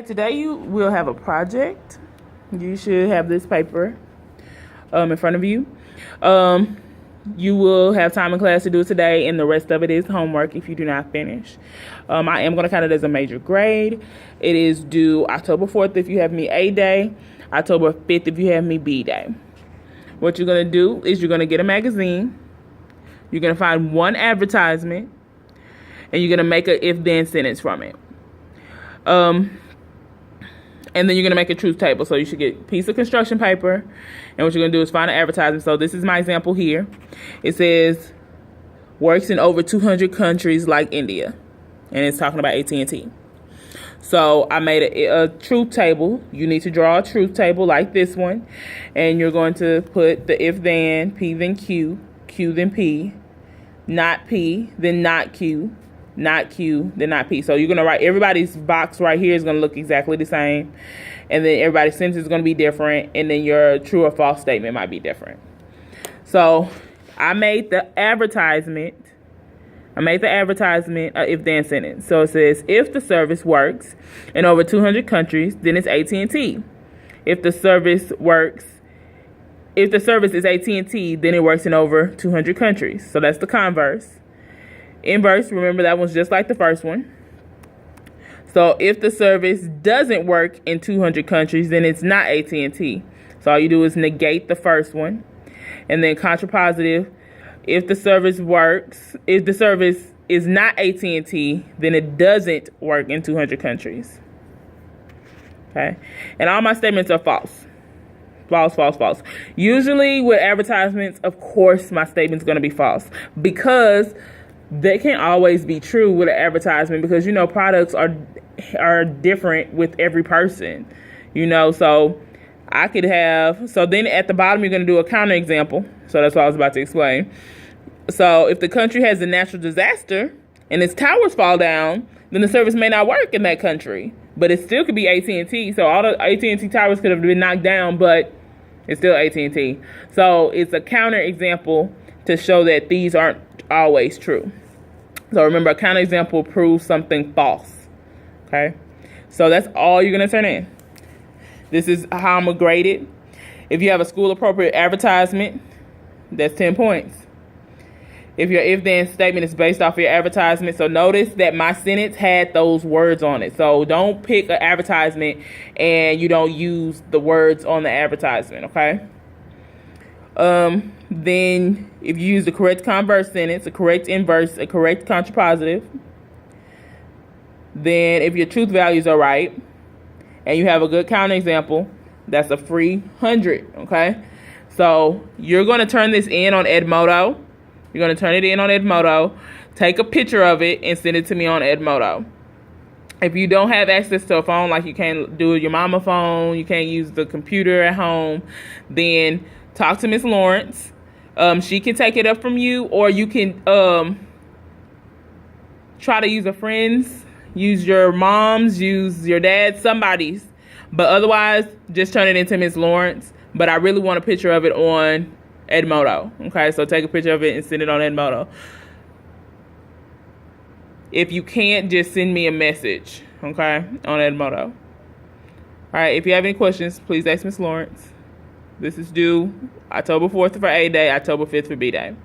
Today you will have a project. You should have this paper in front of you. You will have time in class to do it today, and the rest of it is homework if you do not finish. I am going to count it as a major grade. It is due October 4th if you have me A day, October 5th if you have me B day. What you're going to do is you're going to get a magazine. You're going to find one advertisement, and you're going to make an if-then sentence from it. And then you're going to make a truth table. So you should get a piece of construction paper. And what you're going to do is find an advertisement. So this is my example here. It says, works in over 200 countries like India. And it's talking about AT&T. So I made a truth table. You need to draw a truth table like this one. And you're going to put the if then, P then Q, Q then P, not P, then not Q, not Q, then not P. So you're going to write, everybody's box right here is going to look exactly the same. And then everybody's sentence is going to be different. And then your true or false statement might be different. So I made the advertisement if then sentence. So it says, if the service works in over 200 countries, then it's AT&T. If the service is AT&T, then it works in over 200 countries. So that's the converse. Inverse, remember that one's just like the first one. So if the service doesn't work in 200 countries, then it's not AT&T. So all you do is negate the first one. And then contrapositive, if the service is not AT&T, then it doesn't work in 200 countries. Okay? And all my statements are false. False, false, false. Usually with advertisements, of course, my statement's going to be false because they can't always be true with an advertisement because, products are different with every person, so I could have, so then at the bottom, you're going to do a counterexample. So that's what I was about to explain. So if the country has a natural disaster and its towers fall down, then the service may not work in that country, but it still could be AT&T. So all the AT&T towers could have been knocked down, but it's still AT&T. So it's a counterexample to show that these aren't always true. So remember, a counterexample proves something false. Okay? So that's all you're going to turn in. This is how I'm going to grade it. If you have a school-appropriate advertisement, that's 10 points. If your if-then statement is based off your advertisement, so notice that my sentence had those words on it. So don't pick an advertisement and you don't use the words on the advertisement, okay? Then if you use the correct converse sentence, a correct inverse, a correct contrapositive, then if your truth values are right and you have a good counterexample, that's a free 100, okay? So you're going to turn this in on Edmodo. You're going to turn it in on Edmodo, take a picture of it, and send it to me on Edmodo. If you don't have access to a phone, like you can't do your mama phone, you can't use the computer at home, then talk to Miss Lawrence. She can take it up from you, or you can try to use a friend's, use your mom's, use your dad's, somebody's. But otherwise, just turn it into Miss Lawrence. But I really want a picture of it on Edmodo. Okay, so take a picture of it and send it on Edmodo. If you can't, just send me a message, okay, on Edmodo. All right, if you have any questions, please ask Miss Lawrence. This is due October 4th for A day, October 5th for B day.